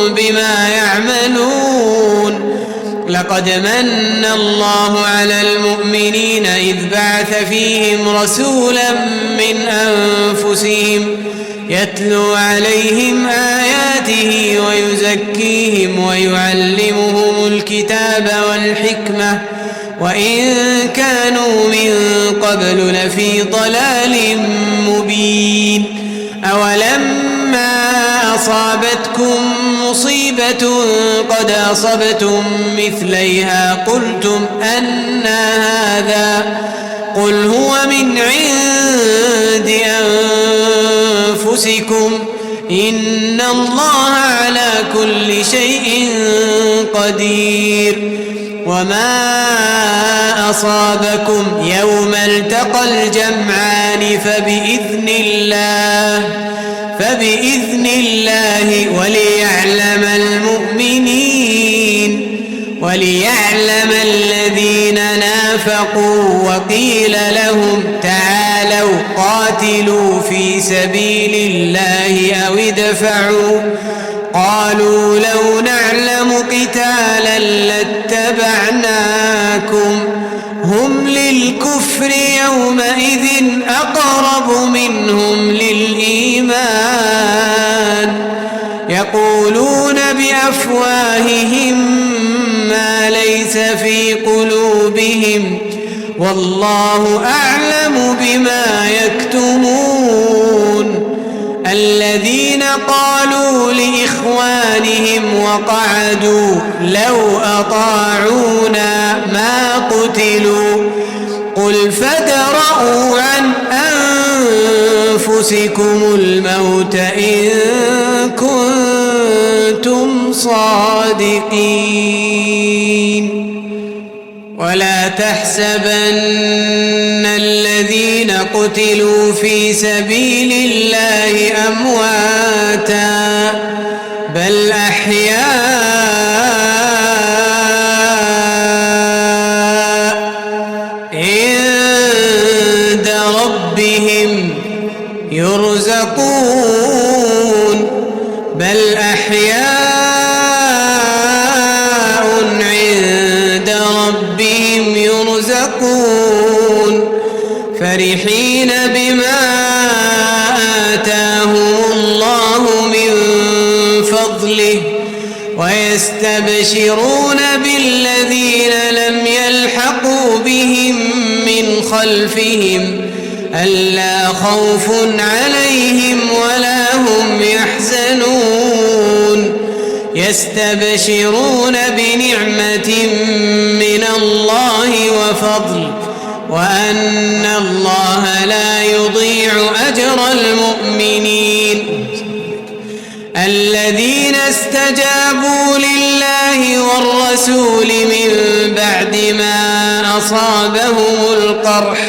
[SPEAKER 2] بما يعملون لقد من الله على المؤمنين إذ بعث فيهم رسولا من أنفسهم يتلو عليهم آياته ويزكيهم ويعلمهم الكتاب والحكمة وإن كانوا من قبل لفي ضلال مبين أولما أصابتكم مصيبة قد أصبتم مثليها قلتم أنى هذا قل هو من عند أنفسكم إن الله على كل شيء قدير وما أصابكم يوم التقى الجمعان فبإذن الله وليعلم الذين نافقوا وقيل لهم تعالوا قاتلوا في سبيل الله أو ادفعوا قالوا لو نعلم قتالا لاتبعناكم هم للكفر يومئذ أقرب منهم للإيمان يقولون بأفواههم ما ليس في قلوبهم والله أعلم بما يكتمون الذين قالوا لإخوانهم وقعدوا لو أطاعونا ما قتلوا قل فادرءوا عن أنفسكم الموت إن كنتم صادقين ولا تحسبن الذين قتلوا في سبيل الله أمواتا بل أحياء عند ربهم يرزقون بل أحياء عند ربهم يرزقون فرحين بما آتاهم الله من فضله ويستبشرون بالذين لم يلحقوا بهم من خلفهم ألا خوف عليهم ولا هم يحزنون يستبشرون بنعمة من الله وفضل وأن الله لا يضيع أجر المؤمنين الذين استجابوا لله والرسول من بعد ما أصابهم القرح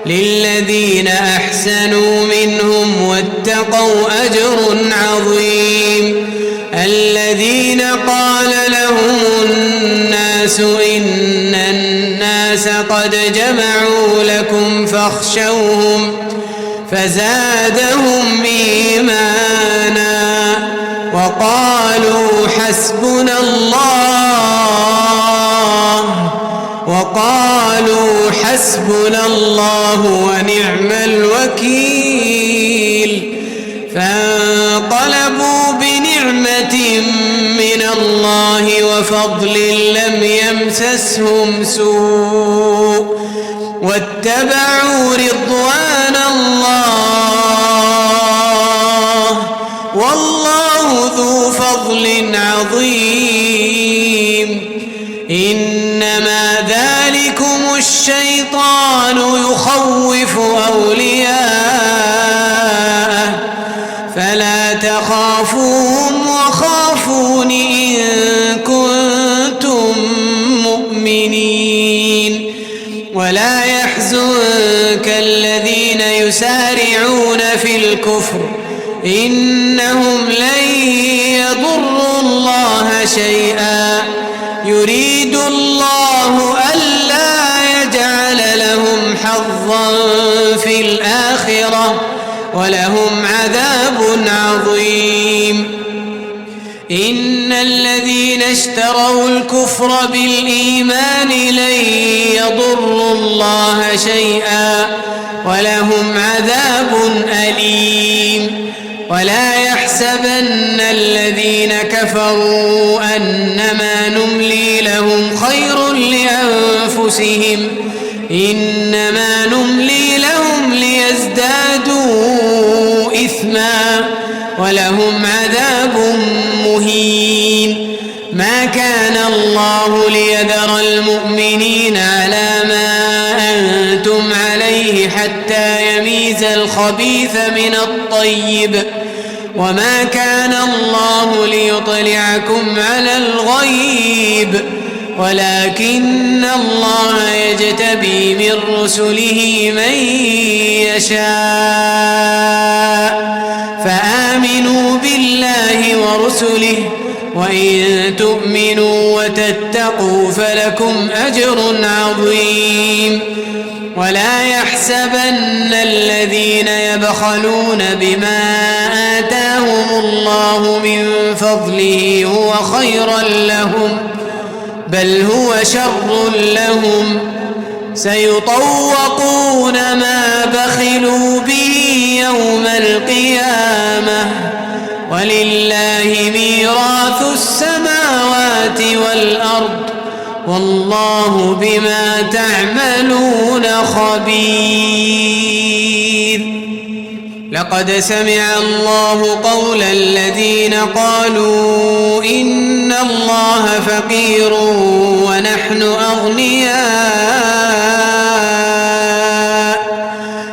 [SPEAKER 2] للذين أحسنوا منهم واتقوا أجر عظيم الذين قال لهم الناس إن الناس قد جمعوا لكم فاخشوهم فزادهم إيمانا وقالوا حسبنا الله ونعم الوكيل فانقلبوا بنعمة من الله وفضل لم يمسسهم سوء واتبعوا رضوان الله والله ذو فضل عظيم إنما ذلكم الشيطان يخوف أولياءه فلا تخافوهم وخافون إن كنتم مؤمنين ولا يحزنك الذين يسارعون في الكفر إنهم لن يضروا الله شيئا يريد الله ألا يجعل لهم حظا في الآخرة ولهم عذاب عظيم إن الذين اشتروا الكفر بالإيمان لن يضروا الله شيئا ولهم عذاب أليم ولا يحسبن الذين كفروا أنما نملي لهم خير لأنفسهم إنما نملي لهم ليزدادوا إثما ولهم عذاب مهين ما كان الله ليذر المؤمنين على ما أنتم عليه حتى يميز الخبيث من الطيب وما كان الله ليطلعكم على الغيب ولكن الله يجتبي من رسله من يشاء فآمنوا بالله ورسله وإن تؤمنوا وتتقوا فلكم أجر عظيم ولا يحسبن الذين يبخلون بما آتاهم الله من فضله هو خيرا لهم بل هو شر لهم سيطوقون ما بخلوا به يوم القيامة ولله ميراث السماوات والأرض والله بما تعملون خبير. لقد سمع الله قول الذين قالوا إن الله فقير ونحن أغنياء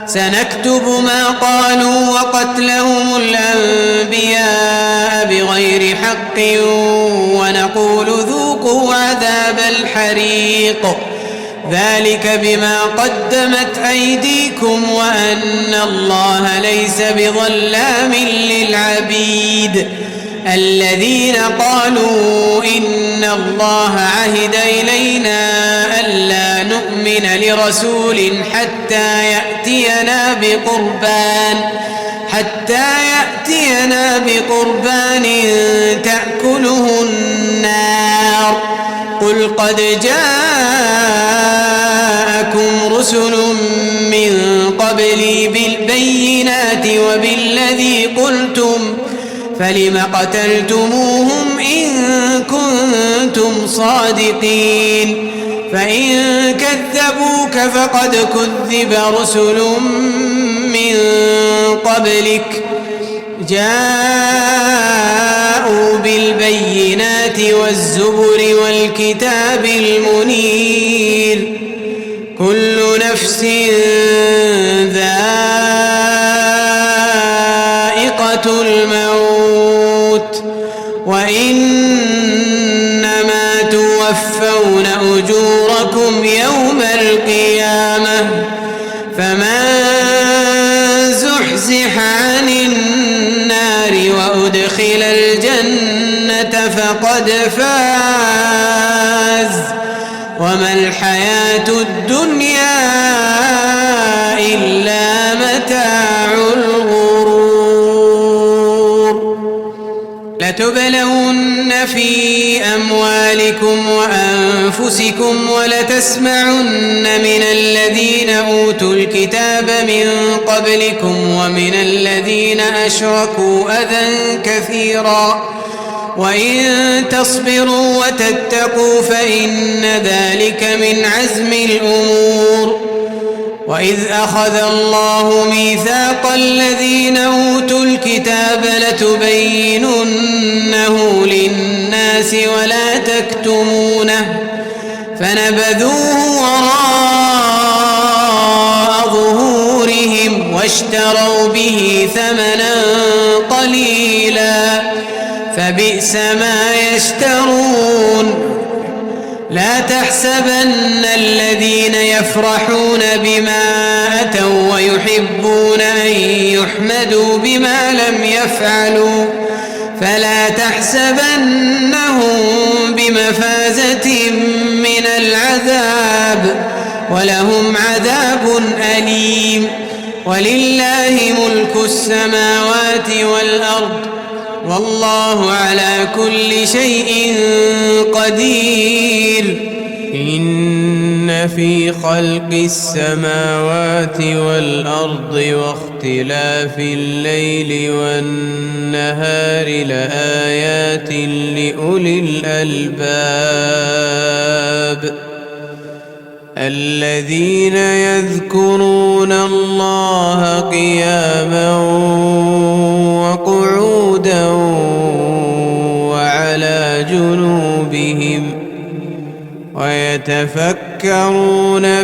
[SPEAKER 2] سنكتب ما قالوا وقتلهم الأنبياء بغير حق ونقول ذوقوا عذاب الحريق ذلك بما قدمت أيديكم وأن الله ليس بظلام للعبيد. الذين قالوا إن الله عهد إلينا ألا نؤمن لرسول حتى يأتينا بقربان تأكله النار قل قد جاءكم رسل من قبلي بالبينات وبالذي قلتم فلم قتلتموهم إن كنتم صادقين فإن كذبوك فقد كذب رسل من قبلك جاءوا بالبينات والزبر والكتاب المنير كل نفس ذائقة الموت وإنما توفون أجوركم يوم القيامة فمن زحزح عن النار وأدخل الجنة فقد فاز وما الحياة الدنيا إلا متاع الغرور. لتبلون في أموالكم وأنفسكم ولتسمعن من الذين أوتوا الكتاب من قبلكم ومن الذين أشركوا أذى كثيرا وإن تصبروا وتتقوا فإن ذلك من عزم الأمور. وإذ أخذ الله ميثاق الذين أوتوا الكتاب لتبيننه للناس ولا تكتمونه فنبذوه وراء ظهورهم واشتروا به ثمنا قليلا فبئس ما يشترون. لا تحسبن الذين يفرحون بما أتوا ويحبون أن يحمدوا بما لم يفعلوا فلا تحسبنهم بمفازة من العذاب ولهم عذاب أليم. ولله ملك السماوات والأرض والله على كل شيء قدير. إن في خلق السماوات والأرض واختلاف الليل والنهار لآيات لأولي الألباب الذين يذكرون الله قياما وقعودا وعلى جنوبهم ويتفكرون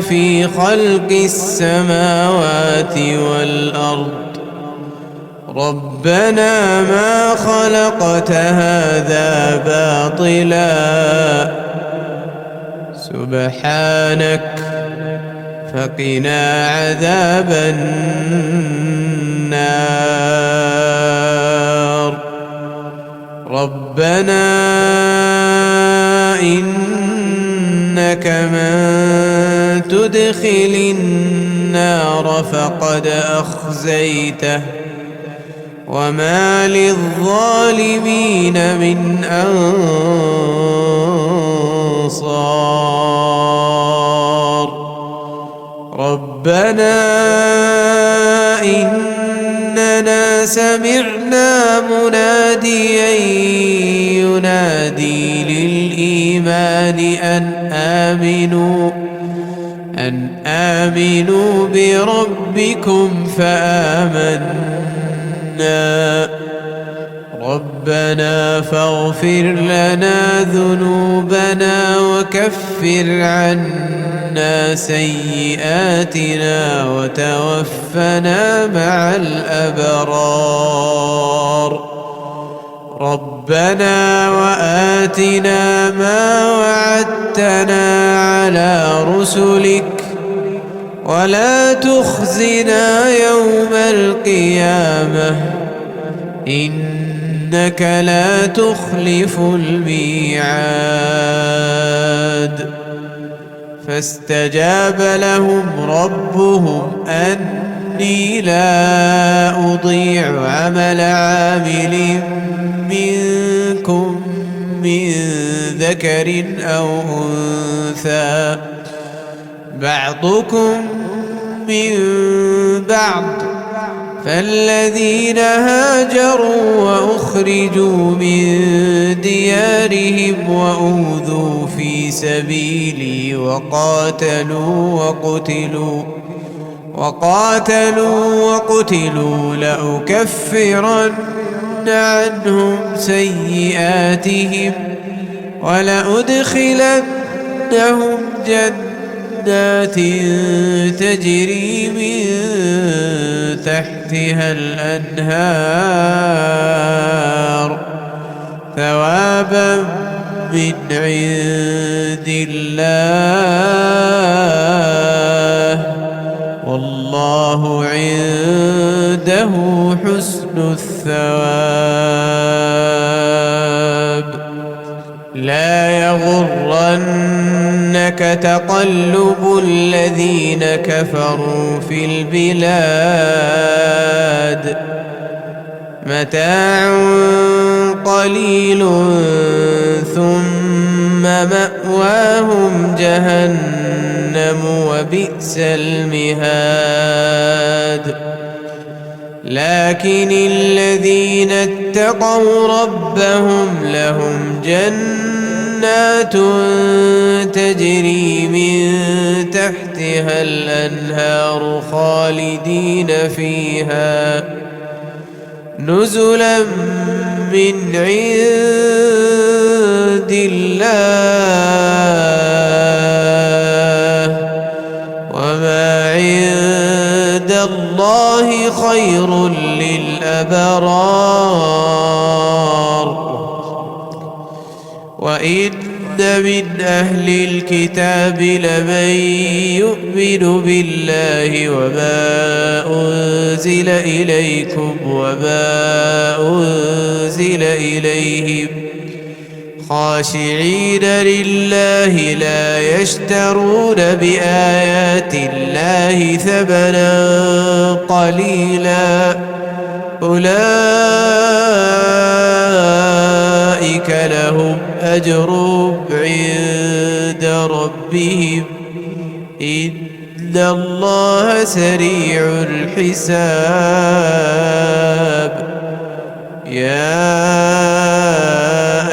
[SPEAKER 2] في خلق السماوات والأرض ربنا ما خلقت هذا باطلا سبحانك فقنا عذاب النار. ربنا إنك من تدخل النار فقد أخزيته وما للظالمين من أنصار ربنا إننا سمعنا مناديا ينادي للإيمان أن آمنوا بربكم فآمنا ربنا فاغفر لنا ذنوبنا وكفر عنا سيئاتنا وتوفنا مع الأبرار ربنا وآتنا ما وعدتنا على رسلك ولا تخزنا يوم القيامة إنك لا تخلف الميعاد فاستجاب لهم ربهم أني لا أضيع عمل عامل منكم من ذكر أو أنثى بعضكم من بعض فالذين هاجروا وأخرجوا من ديارهم وأوذوا في سبيلي وقاتلوا لأكفرن عنهم سيئاتهم ولأدخلنهم جنات تجري من تحتها الأنهار ثوابا من عند الله والله عنده حسن الثواب لا يغرنك تقلب الذين كفروا في البلاد متاع قليل ثم مأواهم جهنم وبئس المهاد لكن الذين اتقوا ربهم لهم جنات تجري من تحتها الأنهار خالدين فيها نزلا من عند الله وما عند الله خير للأبرار وإن من أهل الكتاب لمن يؤمن بالله وما أنزل إليكم وما أنزل إليهم خاشعين لله لا يشترون بآيات الله ثمنا قليلا أولئك لهم أجرهم عند ربهم إن الله سريع الحساب يا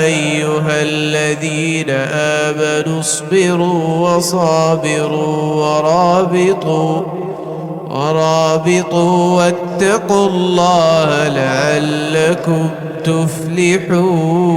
[SPEAKER 2] أيها الذين آمنوا اصبروا وصابروا ورابطوا واتقوا الله لعلكم تفلحون